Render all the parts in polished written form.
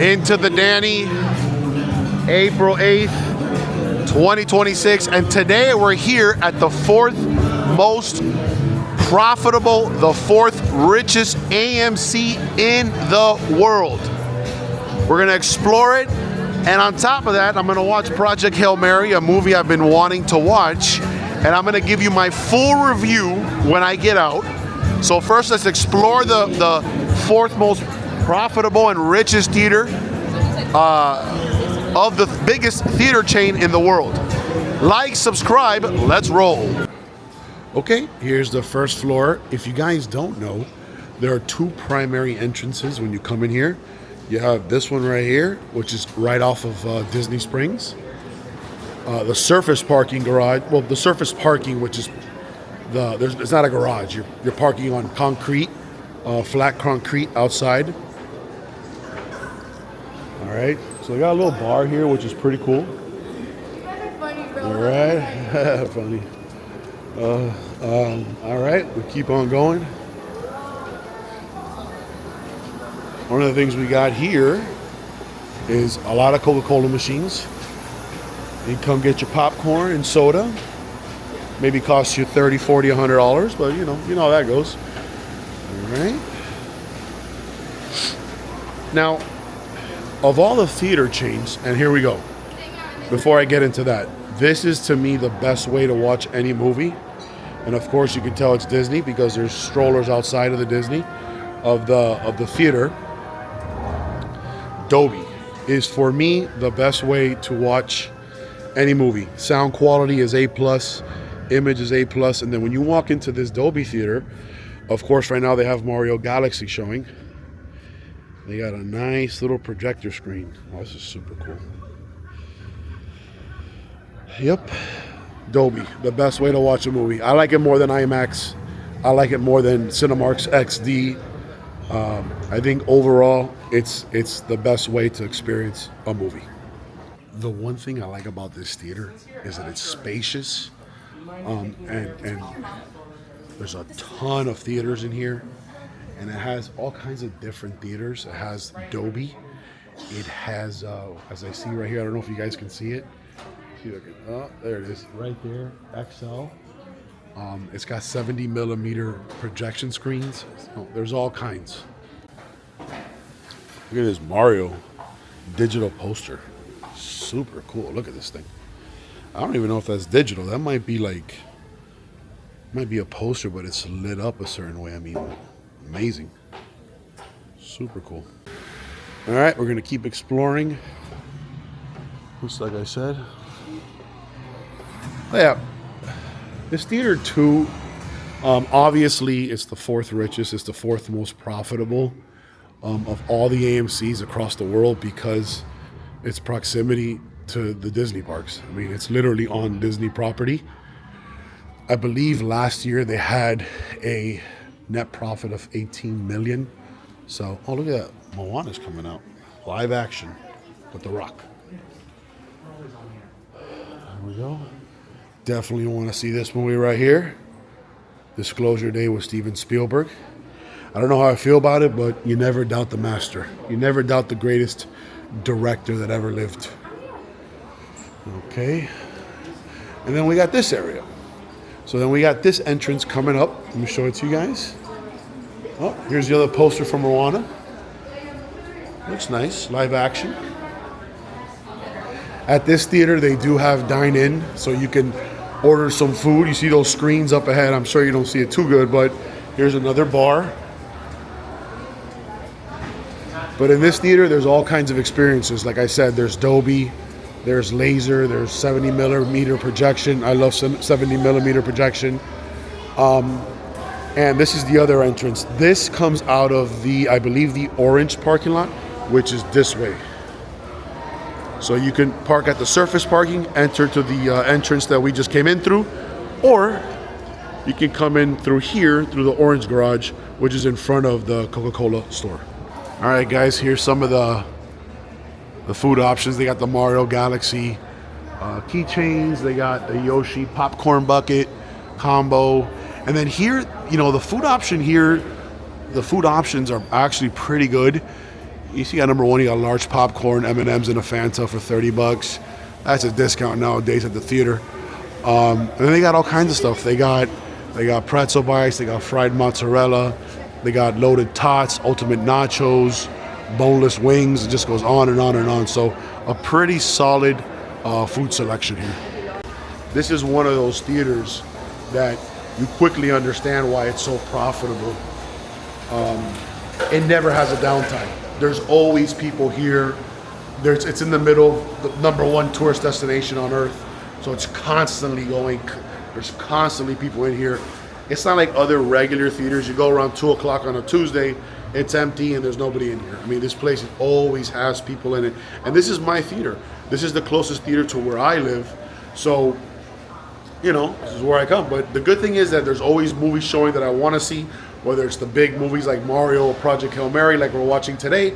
into the Danny, April 8th, 2026. And today we're here at the fourth most profitable, the fourth richest AMC in the world. We're gonna explore it. And on top of that, I'm gonna watch Project Hail Mary, a movie I've been wanting to watch. And I'm gonna give you my full review when I get out. So first, let's explore the fourth most profitable and richest theater of the biggest theater chain in the world. Like, subscribe, let's roll. Okay, here's the first floor. If you guys don't know, there are two primary entrances when you come in here. You have this one right here, which is right off of Disney Springs. The surface parking garage, well, the surface parking, which is it's not a garage. You're parking on concrete, flat concrete outside. All right, so we got a little bar here, which is pretty cool. All right, funny. All right, we keep on going. One of the things we got here is a lot of Coca-Cola machines. You come get your popcorn and soda. Maybe costs you $30, $40, $100, but you know how that goes. All right. Now, of all the theater chains, and here we go. Before I get into that, this is to me the best way to watch any movie. And of course, you can tell it's Disney because there's strollers outside of the Disney of the theater. Dolby is for me the best way to watch any movie. Sound quality is A+, image is A+, and then when you walk into this Dolby theater, of course right now they have Mario Galaxy showing. They got a nice little projector screen. Oh, this is super cool. Yep, Dolby, the best way to watch a movie. I like it more than IMAX. I like it more than Cinemark's XD. I think overall it's the best way to experience a movie. The one thing I like about this theater is that it's spacious, and there's a ton of theaters in here, and it has all kinds of different theaters. It has Dolby. It has, as I see right here, I don't know if you guys can see it. Oh, there it is, right there, XL. It's got 70 millimeter projection screens. So there's all kinds. Look at this Mario digital poster. Super cool. Look at this thing. I don't even know if that's digital. That might be a poster, but it's lit up a certain way. I mean, amazing. Super cool. All right, we're gonna keep exploring. Just like I said. Oh, yeah, this theater too. Obviously, it's the fourth richest. It's the fourth most profitable of all the AMCs across the world because its proximity to the Disney parks. I mean, it's literally on Disney property. I believe last year they had a net profit of 18 million. So, oh, look at that. Moana's coming out. Live action with The Rock. There we go. Definitely want to see this movie right here. Disclosure Day with Steven Spielberg. I don't know how I feel about it, but you never doubt the master. You never doubt the greatest director that ever lived. Okay. And then we got this area. So then we got this entrance coming up. Let me show it to you guys. Oh, here's the other poster from Moana. Looks nice, live action. At this theater, they do have Dine-In, so you can order some food. You see those screens up ahead. I'm sure you don't see it too good, but here's another bar. But in this theater, there's all kinds of experiences. Like I said, there's Dolby, there's laser, there's 70 millimeter projection. I love 70 millimeter projection. And this is the other entrance. This comes out of the, I believe, the orange parking lot, which is this way. So you can park at the surface parking, enter to the entrance that we just came in through, or you can come in through here, through the orange garage, which is in front of the Coca-Cola store. All right, guys, here's some of the food options. They got the Mario Galaxy keychains. They got the Yoshi popcorn bucket combo. And then here, you know, the food option here, the food options are actually pretty good. You see, at number one, you got large popcorn, M&Ms, and a Fanta for $30. That's a discount nowadays at the theater. And then they got all kinds of stuff. They got pretzel bites, they got fried mozzarella, they got loaded tots, ultimate nachos, boneless wings. It just goes on and on and on. So a pretty solid food selection here. This is one of those theaters that you quickly understand why it's so profitable. It never has a downtime. There's always people here. It's in the middle, the #1 tourist destination on earth. So it's constantly going. There's constantly people in here. It's not like other regular theaters. You go around 2 o'clock on a Tuesday, it's empty and there's nobody in here. I mean, this place always has people in it. And this is my theater. This is the closest theater to where I live. So, you know, this is where I come. But the good thing is that there's always movies showing that I want to see, whether it's the big movies like Mario or Project Hail Mary like we're watching today,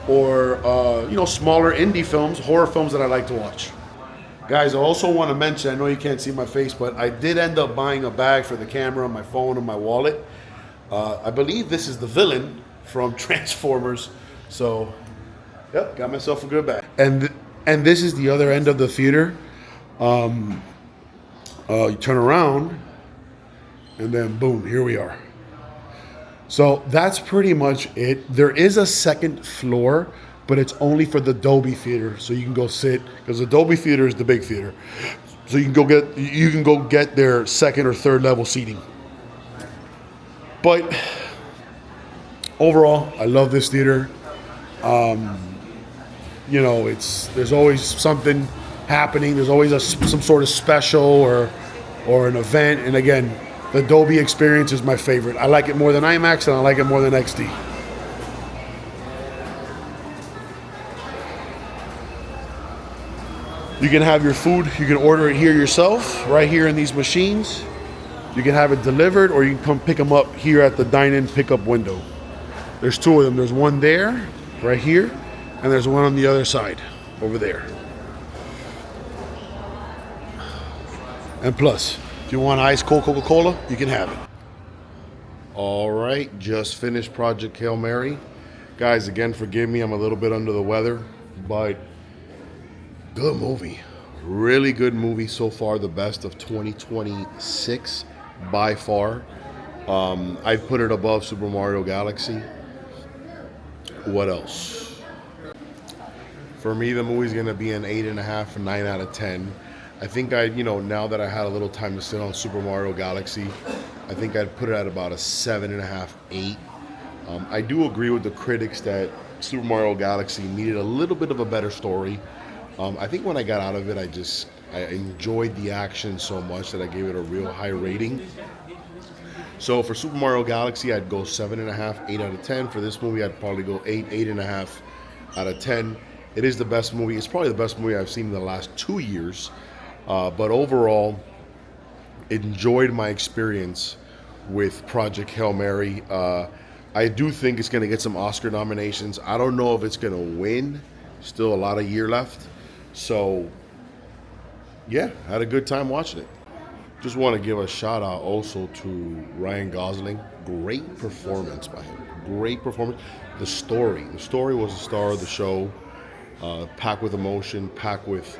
or, you know, smaller indie films, horror films that I like to watch. Guys, I also want to mention, I know you can't see my face, but I did end up buying a bag for the camera, my phone, and my wallet. I believe this is the villain from Transformers. So, yep, got myself a good bag. And this is the other end of the theater. You turn around, and then boom, here we are. So that's pretty much it. There is a second floor, but it's only for the Dolby Theater, so you can go sit, because the Dolby Theater is the big theater. So you can go get their second or third level seating. But overall, I love this theater. You know, there's always something happening. There's always some sort of special or an event. And again, the Dolby experience is my favorite. I like it more than IMAX, and I like it more than XD. You can have your food, you can order it here yourself, right here in these machines. You can have it delivered, or you can come pick them up here at the Dine-In pickup window. There's two of them. There's one there, right here, and there's one on the other side, over there. And plus, if you want ice cold Coca-Cola, you can have it. All right, just finished Project Hail Mary. Guys, again, forgive me, I'm a little bit under the weather, but good movie. Really good movie so far, the best of 2026 by far. I'd put it above Super Mario Galaxy. What else? For me, the movie's gonna be an 8.5 or 9 out of 10. I think now that I had a little time to sit on Super Mario Galaxy, I think I'd put it at about a 7.5, 8. I do agree with the critics that Super Mario Galaxy needed a little bit of a better story. I think when I got out of it, I enjoyed the action so much that I gave it a real high rating. So for Super Mario Galaxy, I'd go 7.5, 8 out of 10. For this movie, I'd probably go 8, 8.5 out of 10. It is the best movie. It's probably the best movie I've seen in the last 2 years. But overall, enjoyed my experience with Project Hail Mary. I do think it's going to get some Oscar nominations. I don't know if it's going to win. Still a lot of year left. So, yeah, had a good time watching it. Just want to give a shout out also to Ryan Gosling. Great performance by him. Great performance. The story was the star of the show. Packed with emotion, packed with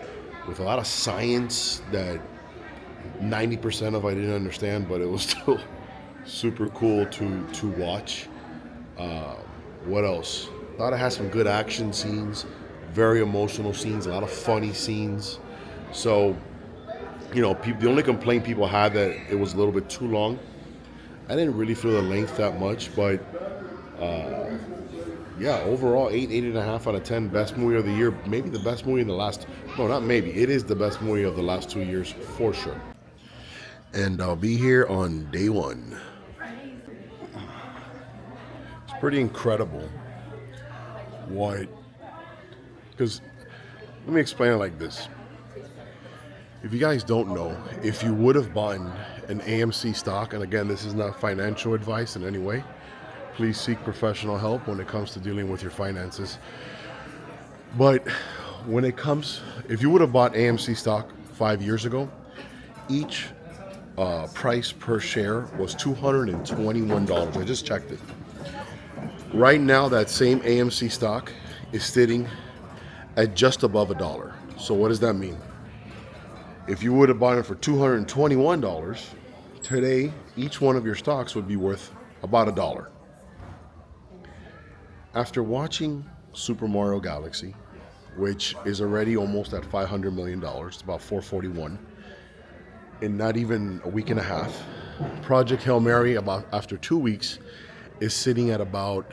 a lot of science that 90% of I didn't understand, but it was still super cool to watch. What else? Thought it had some good action scenes, very emotional scenes, a lot of funny scenes. So, the only complaint people had that it was a little bit too long. I didn't really feel the length that much, but yeah, overall 8, 8.5 out of 10. Best movie of the year. Maybe the best movie in the last, no, not maybe. It is the best movie of the last 2 years for sure. And I'll be here on day one. It's pretty incredible because let me explain it like this. If you guys don't know, if you would have bought an AMC stock, and again, this is not financial advice in any way, please seek professional help when it comes to dealing with your finances. But if you would have bought AMC stock 5 years ago, each price per share was $221. I just checked it. Right now, that same AMC stock is sitting at just above $1. So what does that mean? If you would have bought it for $221, today each one of your stocks would be worth about $1. After watching Super Mario Galaxy, which is already almost at $500 million, it's about 441, in not even a week and a half. Project Hail Mary, about after 2 weeks, is sitting at about,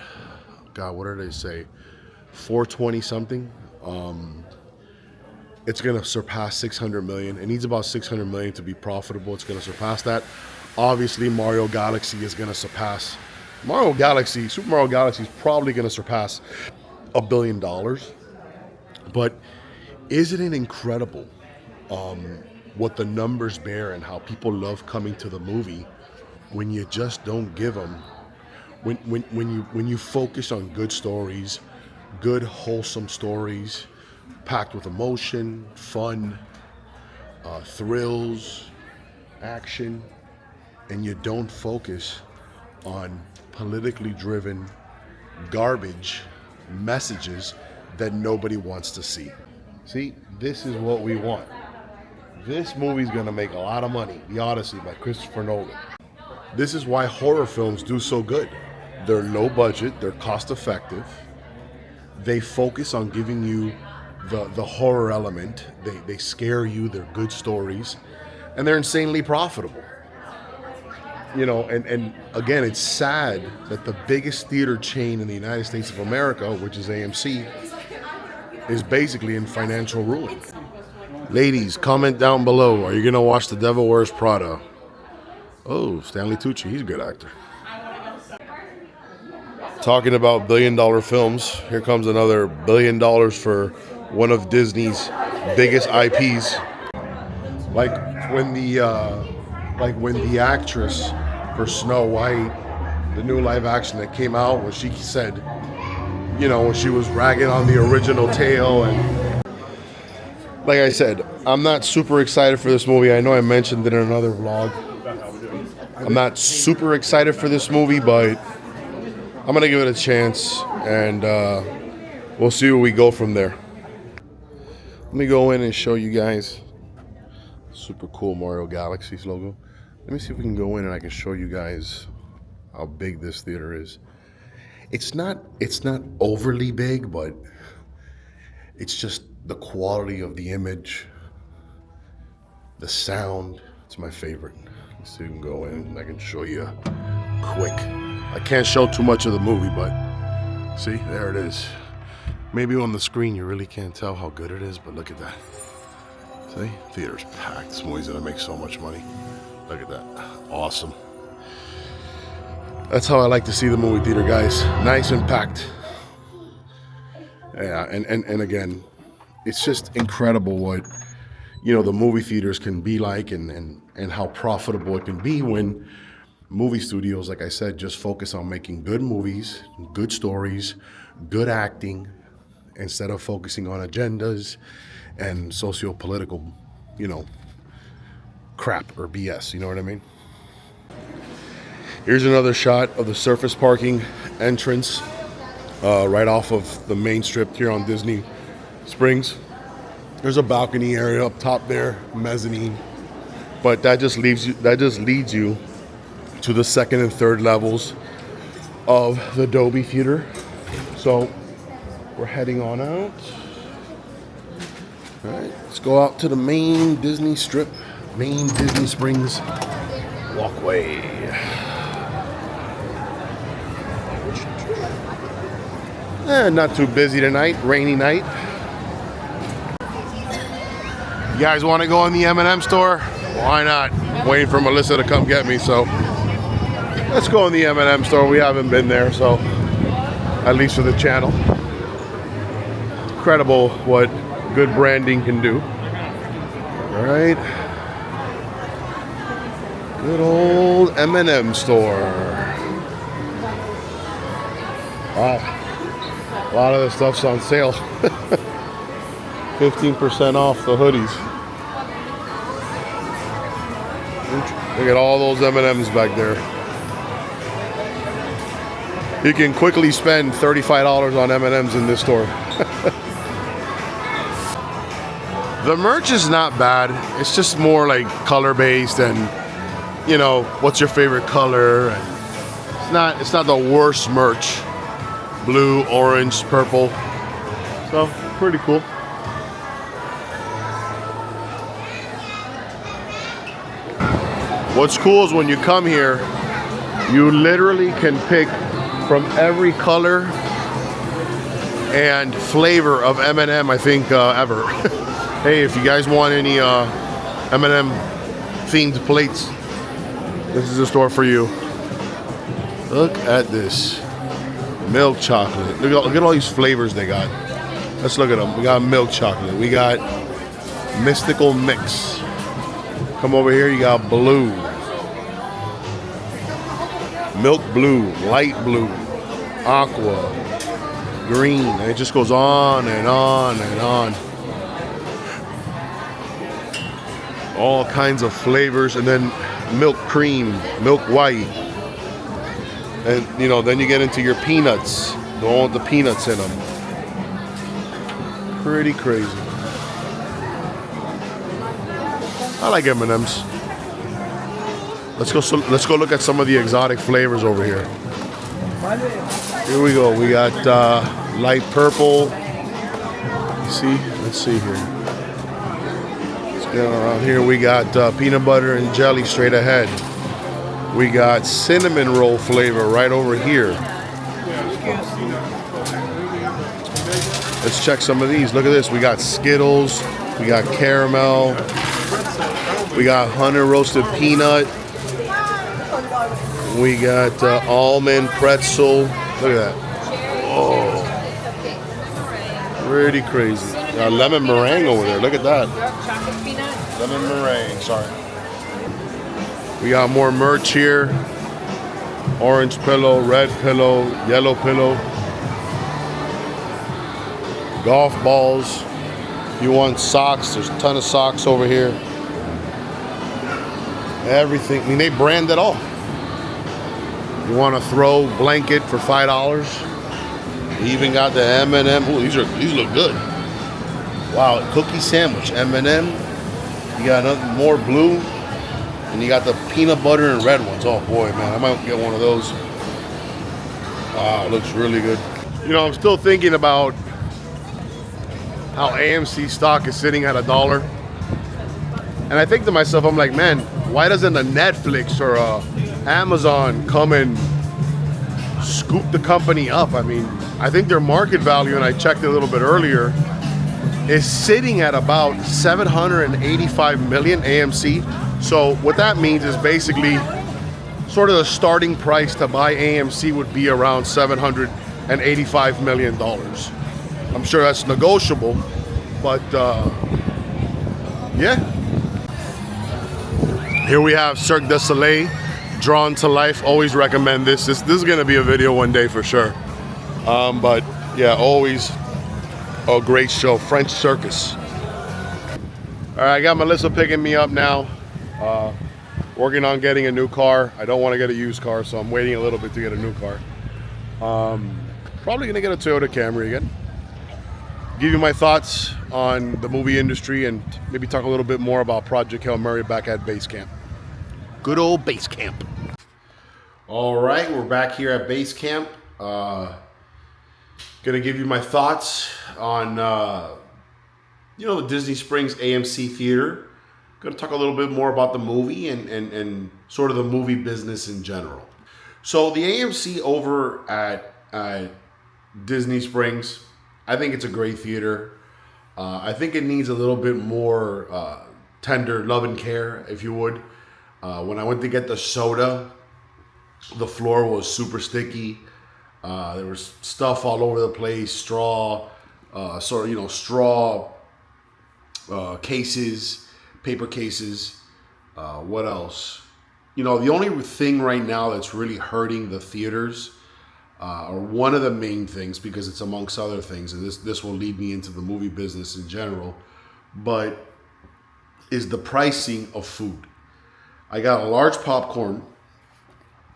God, what did they say, 420 something. It's going to surpass 600 million. It needs about 600 million to be profitable. It's going to surpass that. Obviously, Mario Galaxy is going to surpass Super Mario Galaxy is probably going to surpass $1 billion. But isn't it incredible what the numbers bear and how people love coming to the movie when you just don't give them, when you focus on good stories, good wholesome stories, packed with emotion, fun, thrills, action, and you don't focus on politically driven garbage messages that nobody wants to see. See, this is what we want. This movie's gonna make a lot of money. The Odyssey by Christopher Nolan. This is why horror films do so good. They're low budget, they're cost effective. They focus on giving you the horror element. They scare you, they're good stories, and they're insanely profitable. You know, and again, it's sad that the biggest theater chain in the United States of America, which is AMC, is basically in financial ruin. Ladies, comment down below. Are you gonna watch The Devil Wears Prada? Oh, Stanley Tucci, he's a good actor. Talking about billion-dollar films, here comes another $1 billion for one of Disney's biggest IPs. Like when the actress for Snow White, the new live action that came out, when she said, you know, when she was ragging on the original tale, and like I said, I'm not super excited for this movie. I know I mentioned it in another vlog. I'm not super excited for this movie, but I'm gonna give it a chance, and we'll see where we go from there. Let me go in and show you guys super cool Mario Galaxy's logo. Let me see if we can go in and I can show you guys how big this theater is. It's not overly big, but it's just the quality of the image, the sound. It's my favorite. Let's see if we can go in and I can show you quick. I can't show too much of the movie, but see, there it is. Maybe on the screen you really can't tell how good it is, but look at that. See, theater's packed. This movie's gonna make so much money. Look at that, awesome. That's how I like to see the movie theater, guys. Nice and packed. Yeah, and again, it's just incredible what, you know, the movie theaters can be like, and how profitable it can be when movie studios, like I said, just focus on making good movies, good stories, good acting, instead of focusing on agendas and socio-political, you know, crap or BS, you know what I mean? Here's another shot of the surface parking entrance right off of the main strip here on Disney Springs. There's a balcony area up top there, mezzanine, but that just leads you to the second and third levels of the Dolby Theater. So we're heading on out. All right, let's go out to the main Disney strip, main Disney Springs walkway. Not too busy tonight, rainy night. You guys want to go in the M&M store? Why not? I'm waiting for Melissa to come get me, so let's go in the M&M store. We haven't been there, so at least for the channel. Incredible what good branding can do. All right. Good old M&M store. Wow. A lot of the stuff's on sale. 15% off the hoodies. Look at all those M&Ms back there. You can quickly spend $35 on M&Ms in this store. The merch is not bad. It's just more like color-based and, you know, what's your favorite color? It's not the worst merch. Blue, orange, purple. So, pretty cool. What's cool is when you come here, you literally can pick from every color and flavor of M&M, I think, ever. Hey, if you guys want any M&M themed plates, this is the store for you. Look at this. Milk chocolate. Look at all these flavors they got. Let's look at them. We got milk chocolate. We got mystical mix. Come over here, you got blue. Milk blue, light blue, aqua, green. And it just goes on and on and on. All kinds of flavors, and then milk cream, milk white, and you know, then you get into your peanuts, the one with the peanuts in them. Pretty crazy. I like M&Ms. Let's go look at some of the exotic flavors over here. Here we go. We got light purple. You see? Let's see here. Around here we got peanut butter and jelly straight ahead. We got cinnamon roll flavor right over here. Let's check some of these. Look at this. We got Skittles. We got caramel. We got honey roasted peanut. We got almond pretzel. Look at that. Oh, pretty crazy. Got lemon meringue over there. Look at that. Lemon meringue, sorry. We got more merch here. Orange pillow, red pillow, yellow pillow. Golf balls. You want socks, there's a ton of socks over here. Everything, I mean, they brand it all. You want a throw blanket for $5. You even got the M&M. Ooh, these look good. Wow, cookie sandwich, M&M. You got more blue, and you got the peanut butter and red ones. Oh boy, man, I might get one of those. Wow, it looks really good. You know, I'm still thinking about how AMC stock is sitting at $1. And I think to myself, I'm like, man, why doesn't a Netflix or a Amazon come and scoop the company up? I mean, I think their market value, and I checked it a little bit earlier, is sitting at about 785 million AMC. So what that means is basically sort of the starting price to buy AMC would be around $785 million. I'm sure that's negotiable, but yeah. Here we have Cirque du Soleil, drawn to life. Always recommend this. This is gonna be a video one day for sure. But yeah, always a great show. French Circus. All right, I got Melissa picking me up now. Working on getting a new car. I don't want to get a used car, so I'm waiting a little bit to get a new car. Probably gonna get a Toyota Camry again. Give you my thoughts on the movie industry and maybe talk a little bit more about Project Hail Mary back at base camp. Good old base camp. All right, we're back here at base camp. Gonna give you my thoughts on the Disney Springs AMC Theater. Gonna talk a little bit more about the movie and sort of the movie business in general. So the AMC over at Disney Springs, I think it's a great theater. I think it needs a little bit more tender love and care, if you would. When I went to get the soda, the floor was super sticky. There was stuff all over the place, straw cases, paper cases. What else? The only thing right now that's really hurting the theaters, or one of the main things, because it's amongst other things, and this will lead me into the movie business in general, but is the pricing of food. I got a large popcorn,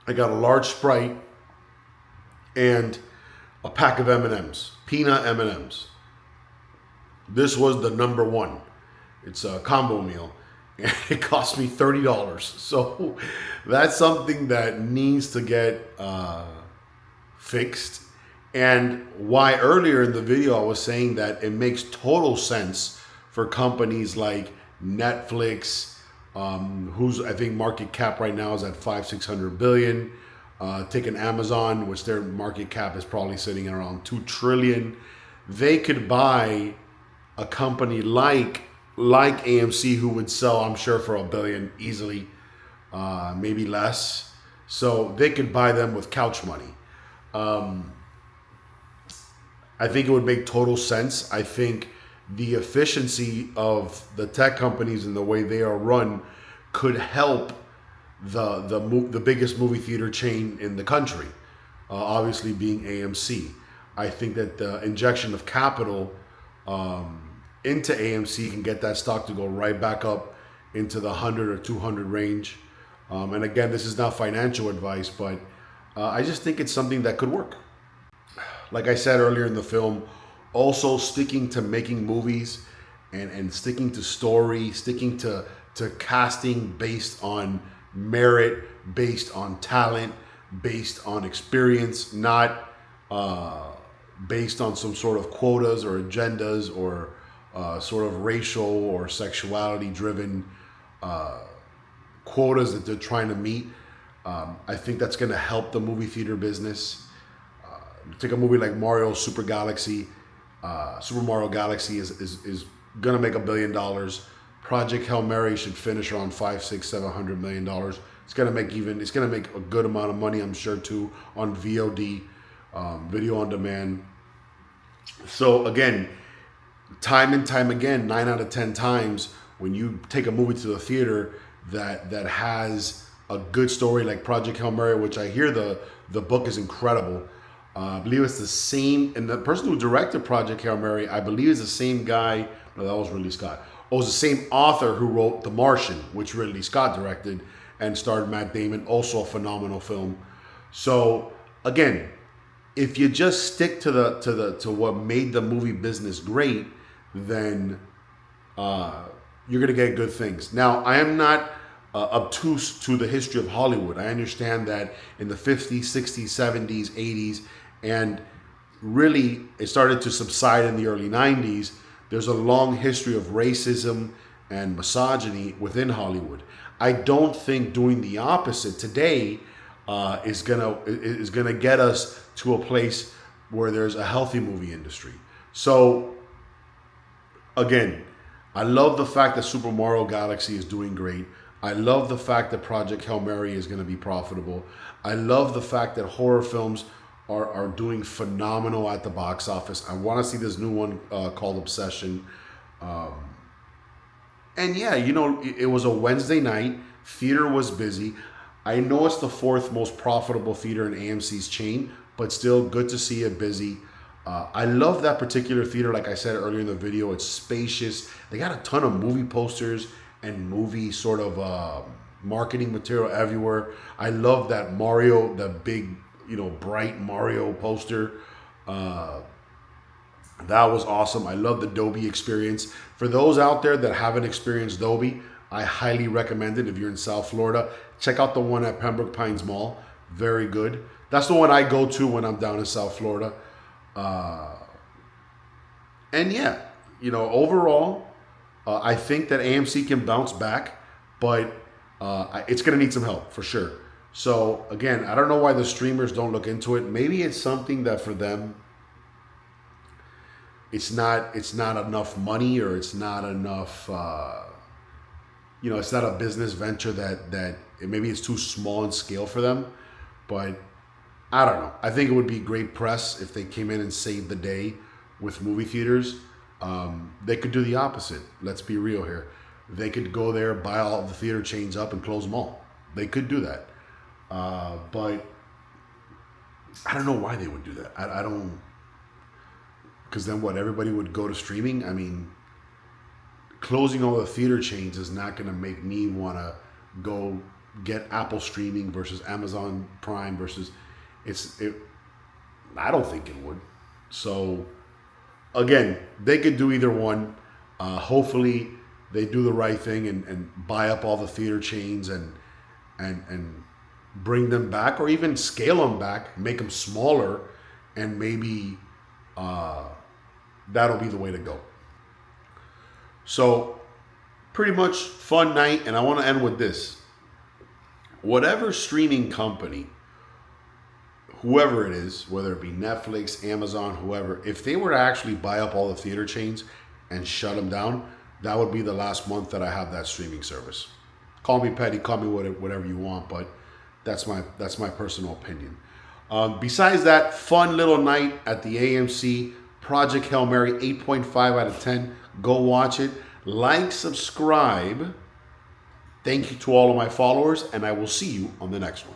I got a large Sprite, and a pack of M&Ms, peanut M&Ms. This was the number one. It's a combo meal. And it cost me $30. So that's something that needs to get fixed. And why earlier in the video I was saying that it makes total sense for companies like Netflix, whose I think market cap right now is at 500-600 billion. Taking Amazon, which their market cap is probably sitting at around 2 trillion. They could buy a company like AMC, who would sell, I'm sure, for $1 billion easily, maybe less. So they could buy them with couch money. I think it would make total sense. I think the efficiency of the tech companies and the way they are run could help the biggest movie theater chain in the country, obviously being AMC. I think that the injection of capital into AMC can get that stock to go right back up into the 100 or 200 range. And again, this is not financial advice, but I just think it's something that could work. Like I said earlier in the film, also sticking to making movies and sticking to story, sticking to casting based on merit, based on talent, based on experience, not based on some sort of quotas or agendas or sort of racial or sexuality driven quotas that they're trying to meet. I think that's going to help the movie theater business. Take a movie like Mario Super Galaxy. Super Mario Galaxy is going to make $1 billion. Project Hail Mary should finish around $500-700 million. It's going to make a good amount of money, I'm sure, too, on VOD, video on demand. So again, time and time again, 9 out of 10 times, when you take a movie to the theater that has a good story like Project Hail Mary, which I hear the book is incredible. I believe it's the same, and the person who directed Project Hail Mary, I believe, is the same guy. No, that was Ridley Scott. It was the same author who wrote The Martian, which Ridley Scott directed and starred Matt Damon. Also a phenomenal film. So again, if you just stick to what made the movie business great, then you're gonna get good things. Now, I am not obtuse to the history of Hollywood. I understand that in the 50s, 60s, 70s, 80s, and really it started to subside in the early 90s. There's a long history of racism and misogyny within Hollywood. I don't think doing the opposite today is gonna get us to a place where there's a healthy movie industry. So again, I love the fact that Super Mario Galaxy is doing great. I love the fact that Project Hail Mary is going to be profitable. I love the fact that horror films are doing phenomenal at the box office. I want to see this new one called Obsession. And yeah, it was a Wednesday night. Theater was busy. I know it's the 4th most profitable theater in AMC's chain, but still good to see it busy. I love that particular theater. Like I said earlier in the video, it's spacious. They got a ton of movie posters and movie sort of marketing material everywhere. I love that Mario, the big, bright Mario poster. That was awesome. I love the Dolby experience. For those out there that haven't experienced Dolby, I highly recommend it. If you're in South Florida, check out the one at Pembroke Pines Mall. Very good. That's the one I go to when I'm down in South Florida. And yeah, overall, I think that AMC can bounce back, but it's going to need some help for sure. So again, I don't know why the streamers don't look into it. Maybe it's something that for them, it's not enough money, or it's not enough, it's not a business venture that maybe it's too small in scale for them. But I don't know. I think it would be great press if they came in and saved the day with movie theaters. They could do the opposite. Let's be real here. They could go there, buy all the theater chains up, and close them all. They could do that. But I don't know why they would do that. I don't... Because then what? Everybody would go to streaming? I mean, closing all the theater chains is not going to make me want to go get Apple streaming versus Amazon Prime versus... I don't think it would. So again, they could do either one. Hopefully, they do the right thing and buy up all the theater chains and bring them back, or even scale them back, make them smaller, and maybe that'll be the way to go. So, pretty much fun night, and I want to end with this. Whatever streaming company, whoever it is, whether it be Netflix, Amazon, whoever, if they were to actually buy up all the theater chains and shut them down, that would be the last month that I have that streaming service. Call me petty, call me whatever you want, but that's my personal opinion. Besides that, fun little night at the AMC, Project Hail Mary, 8.5 out of 10. Go watch it. Like, subscribe. Thank you to all of my followers, and I will see you on the next one.